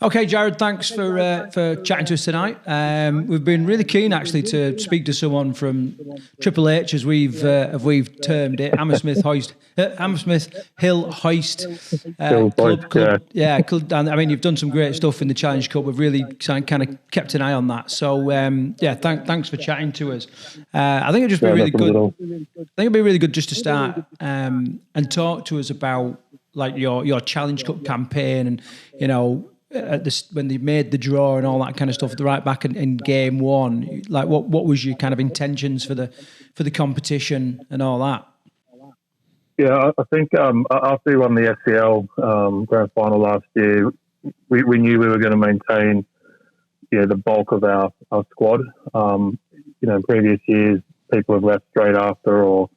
Okay, Jared, thanks for chatting to us tonight. We've been really keen actually to speak to someone from Triple H, as we've termed it, Hammersmith Hill Hoist Club. Yeah, and I mean, you've done some great stuff in the Challenge Cup. We've really kind of kept an eye on that. So thanks for chatting to us. I think it'd just be really good. I think it'd be really good just to start and talk to us about like your Challenge Cup campaign, and when they made the draw and all that kind of stuff, right back in game one, like what was your kind of intentions for the competition and all that? Yeah, I think after we won the SCL grand final last year, we knew we were going to maintain the bulk of our squad. In previous years, people have left straight after, or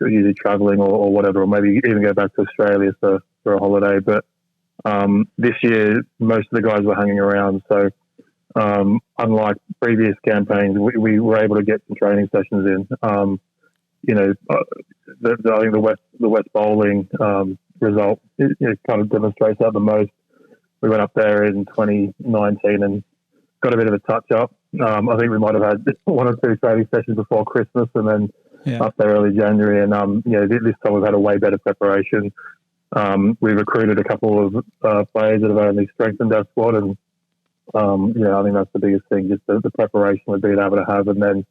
usually travelling or whatever, or maybe even go back to Australia for a holiday. But this year, most of the guys were hanging around. So unlike previous campaigns, we were able to get some training sessions in. I think the West Bowling result it kind of demonstrates that the most. We went up there in 2019 and got a bit of a touch up. I think we might have had 1 or 2 training sessions before Christmas, and then up there early January. And this time we've had a way better preparation. We recruited a couple of players that have only strengthened our squad, and I think that's the biggest thing, just the preparation we've been able to have. And then,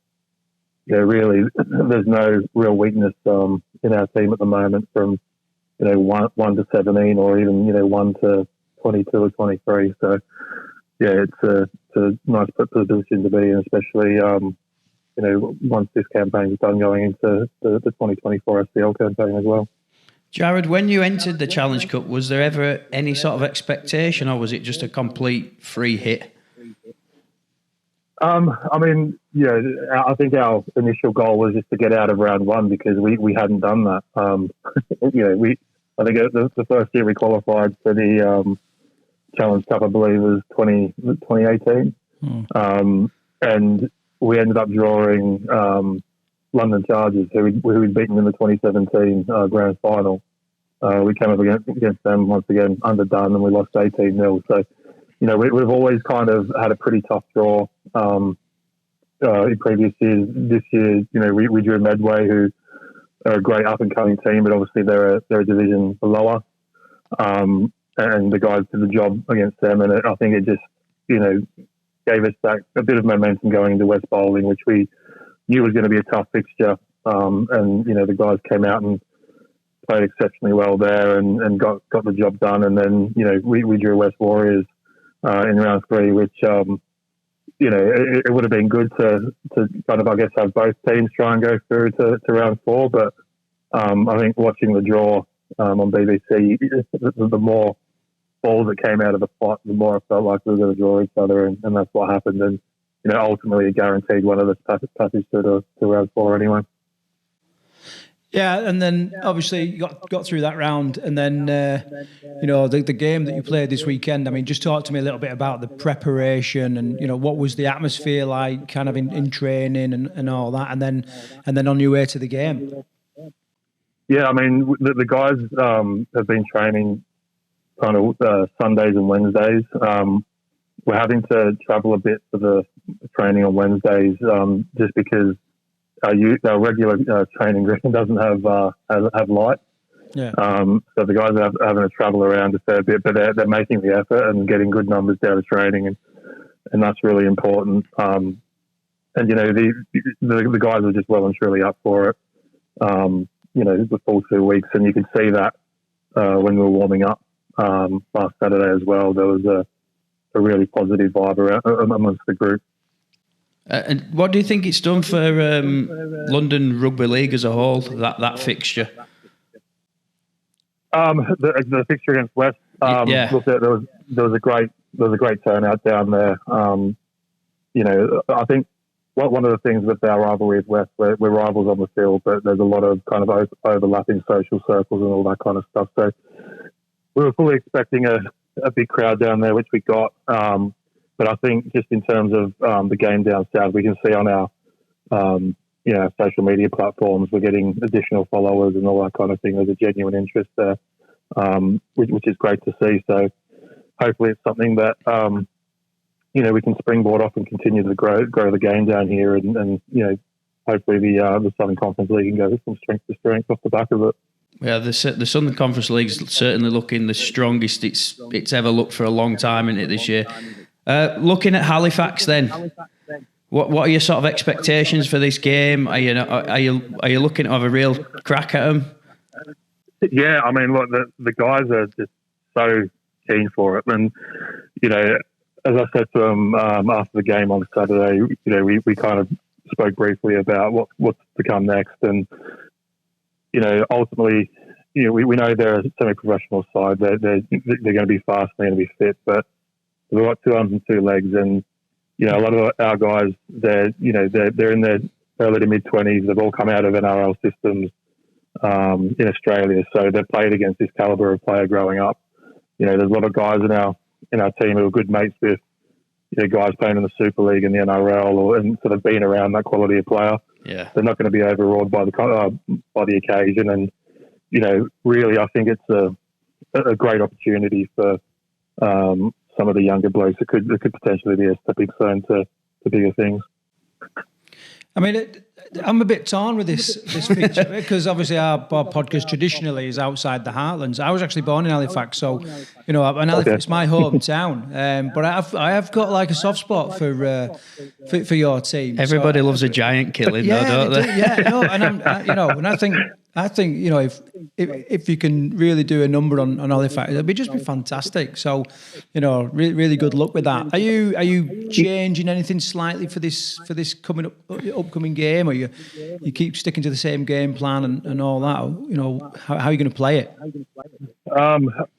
really, there's no real weakness in our team at the moment, from 1 to 17, or even 1 to 22 or 23. So it's a nice position to be in, especially once this campaign is done, going into the 2024 SCL campaign as well. Jared, when you entered the Challenge Cup, was there ever any sort of expectation, or was it just a complete free hit? I think our initial goal was just to get out of round 1, because we hadn't done that. I think the first year we qualified for the Challenge Cup, I believe, was 2018. And we ended up drawing London Chargers, who we'd beaten in the 2017 grand final. We came up against them once again, underdone, and we lost 18-0. So, we've always kind of had a pretty tough draw in previous years. This year, we drew Medway, who are a great up-and-coming team, but obviously they're a division below us. And the guys did the job against them, and I think it just, gave us back a bit of momentum going into West Bowling, which we knew was going to be a tough fixture. And the guys came out and played exceptionally well there, and got the job done. And then we drew West Warriors in round 3, which it would have been good to kind of, I guess, have both teams try and go through to round 4. But I think watching the draw on BBC, the more balls that came out of the pot, the more I felt like we were going to draw each other, and that's what happened. And ultimately it guaranteed one of us passage to round 4 anyway. Yeah, and then obviously you got through that round, and then the game that you played this weekend. I mean, just talk to me a little bit about the preparation, and what was the atmosphere like, kind of in training and all that, and then on your way to the game. Yeah, I mean, the guys have been training kind of Sundays and Wednesdays. We're having to travel a bit for the training on Wednesdays, just because our regular training ground doesn't have light. Yeah. So the guys are having to travel around a fair bit, but they're making the effort and getting good numbers down to training, and that's really important. And the guys are just well and truly up for it. The full 2 weeks, and you could see that when we were warming up last Saturday as well. There was a really positive vibe amongst the group. And what do you think it's done for London Rugby League as a whole, that fixture? The fixture against West. Look, there was a great turnout down there. I think one of the things with our rivalry with West, we're rivals on the field, but there's a lot of kind of overlapping social circles and all that kind of stuff. So we were fully expecting a big crowd down there, which we got. But I think just in terms of the game down south, we can see on our social media platforms, we're getting additional followers and all that kind of thing. There's a genuine interest there, which is great to see. So hopefully it's something that we can springboard off and continue to grow the game down here, and hopefully the Southern Conference League can go from strength to strength off the back of it. Yeah, the Southern Conference League's certainly looking the strongest it's ever looked for a long time in it this year. Looking at Halifax, then, what are your sort of expectations for this game? Are you looking to have a real crack at them? Yeah, I mean, look, the guys are just so keen for it, and as I said to them after the game on Saturday, we kind of spoke briefly about what's to come next, and ultimately, we know they're a semi-professional side. They're going to be fast, they're going to be fit, but they've got 2 arms and 2 legs, and a lot of our guys, they're in their early to mid-20s. They've all come out of NRL systems in Australia, so they've played against this caliber of player growing up. There's a lot of guys in our team who are good mates with guys playing in the Super League and the NRL, and sort of being around that quality of player. Yeah, they're not going to be overawed by the occasion, and really, I think it's a great opportunity for some of the younger blokes. It could potentially be a stepping stone to bigger things. I mean, I'm a bit torn with this feature because obviously our podcast traditionally is outside the heartlands. I was actually born in Halifax, so and Halifax, it's my hometown. But I have got like a soft spot for your team. Everybody loves a giant killing, though, don't they? Yeah, no, and and I think if you can really do a number on Halifax, it'd be fantastic. So, really good luck with that. Are you changing anything slightly for this upcoming game, or you keep sticking to the same game plan and all that? How are you going to play it?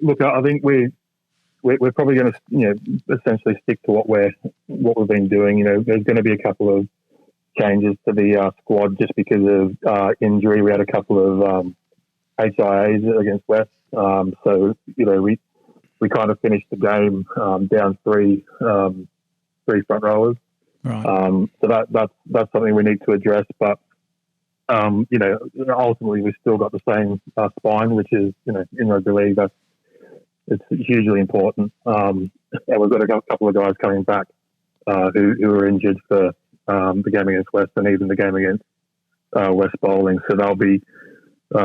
Look, I think we're probably going to essentially stick to what we've been doing. There's going to be a couple of changes to the squad just because of injury. We had a couple of HIAs against West, so we kind of finished the game down three front rowers. Right. So that's something we need to address. But ultimately we've still got the same spine, which is in rugby league it's hugely important. And we've got a couple of guys coming back who were injured for the game against West and even the game against West Bowling. So they'll be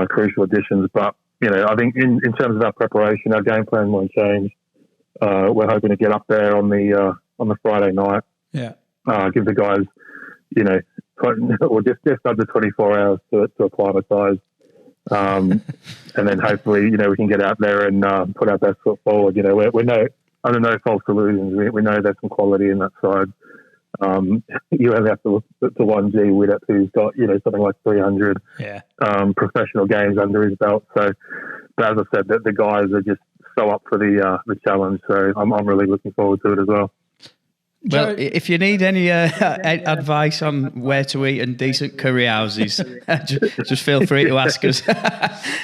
crucial additions. But, I think in terms of our preparation, our game plan won't change. We're hoping to get up there on the Friday night. Yeah. Give the guys, or just under 24 hours to acclimatise. And then hopefully, we can get out there and put our best foot forward. We're under no false illusions. We know there's some quality in that side. You only have to look at one G Widdop who's got something like 300 professional games under his belt. So, but as I said, the guys are just so up for the challenge. So I'm really looking forward to it as well. Well, if you need any advice on where to eat and decent curry houses, just feel free to ask us.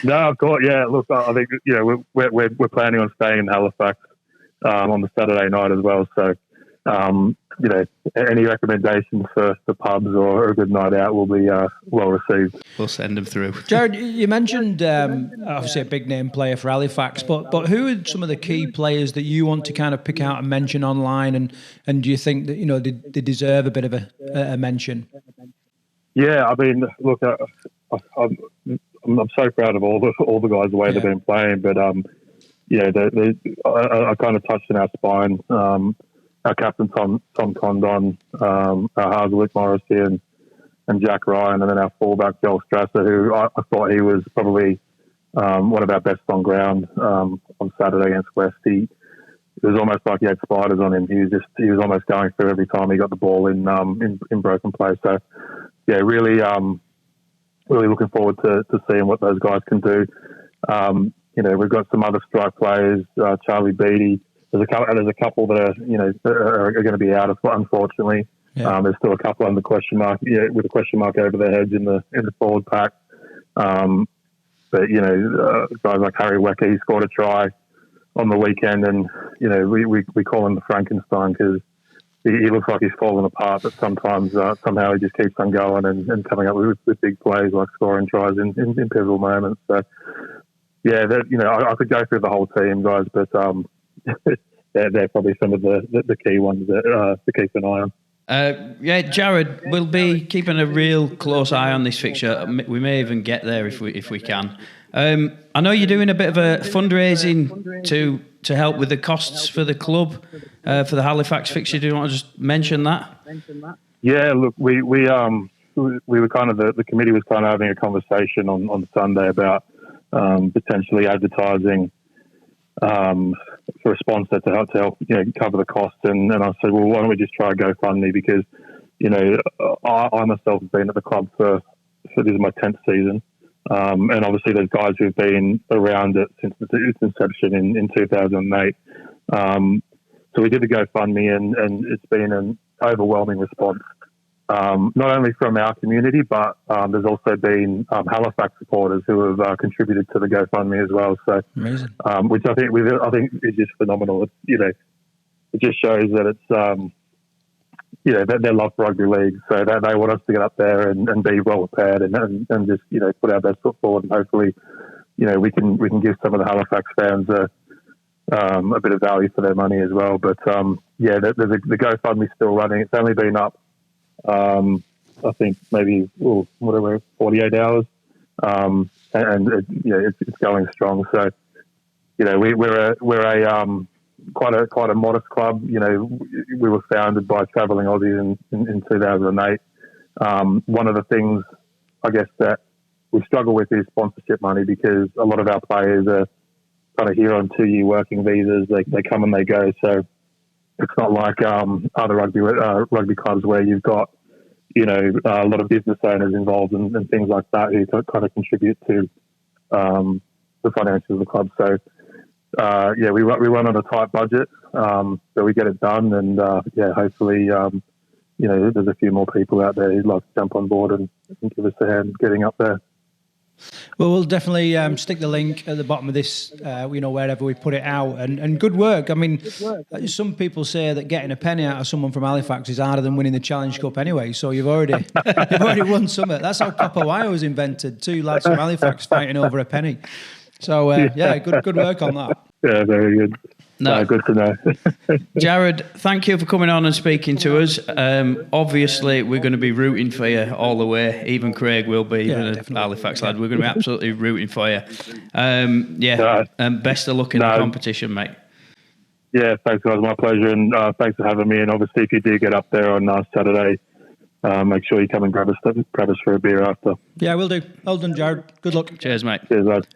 No, of course, yeah. Look, I think we're planning on staying in Halifax on the Saturday night as well. So, any recommendations for pubs or a good night out will be well received. We'll send them through. Jared, you mentioned obviously a big name player for Halifax, but who are some of the key players that you want to kind of pick out and mention online, and do you think that they deserve a bit of a mention? Yeah, I mean, look, I'm so proud of all the guys the way they've been playing, but I kind of touched on our spine. Our captain Tom Condon, our halves Luke Morrissey and Jack Ryan, and then our fullback Joel Strasser, who I thought he was probably one of our best on ground on Saturday against West. It was almost like he had spiders on him. He was almost going through every time he got the ball in broken play. So yeah, really looking forward to seeing what those guys can do. We've got some other strike players, Charlie Beattie. There's a couple that are going to be out, unfortunately. Yeah. There's still a couple under question mark, with a question mark over their heads in the forward pack. But guys like Harry Wecker, he scored a try on the weekend, and we call him the Frankenstein because he looks like he's falling apart, but sometimes somehow he just keeps on going and coming up with big plays like scoring tries in pivotal moments. So yeah, I could go through the whole team, guys, but they're probably some of the key ones that to keep an eye on. Jared, we'll be keeping a real close eye on this fixture. We may even get there if we can. I know you're doing a bit of a fundraising to help with the costs for the club for the Halifax fixture. Do you want to just mention that? Yeah, look, we were kind of the committee was kind of having a conversation on Sunday about potentially advertising for a sponsor to help cover the costs, and I said, well, why don't we just try a GoFundMe, because I myself have been at the club for this is my 10th season, and obviously there's guys who've been around it since its inception in 2008. So we did the GoFundMe, and it's been an overwhelming response. Not only from our community, but there's also been Halifax supporters who have contributed to the GoFundMe as well. So, amazing. Which I think is just phenomenal. It just shows that it's their love for rugby league. So they want us to get up there and be well prepared and just put our best foot forward, and hopefully we can give some of the Halifax fans a bit of value for their money as well. But the GoFundMe's still running. It's only been up. I think maybe 48 hours, and it's going strong. So we're a quite a modest club. We were founded by travelling Aussies in 2008. One of the things I guess that we struggle with is sponsorship money, because a lot of our players are kind of here on 2-year working visas. They come and they go. So it's not like other rugby clubs where you've got a lot of business owners involved and things like that who kind of contribute to the finances of the club. So we run on a tight budget, so we get it done, and hopefully there's a few more people out there who'd like to jump on board and give us a hand getting up there. Well, we'll definitely stick the link at the bottom of this, wherever we put it out. And good work. I mean, some people say that getting a penny out of someone from Halifax is harder than winning the Challenge Cup anyway. So you've already won something. That's how Copper Wire was invented. 2 lads from Halifax fighting over a penny. So good work on that. Yeah, very good. No, good to know. Jared, thank you for coming on and speaking to us. Obviously, we're going to be rooting for you all the way. Even Craig will be, even a Halifax lad. We're going to be absolutely rooting for you. And best of luck in the competition, mate. Yeah, thanks, guys. My pleasure, and thanks for having me. And obviously, if you do get up there on Saturday, make sure you come and grab us for a beer after. Yeah, we'll do. Well done, Jared. Good luck. Cheers, mate. Cheers, lads.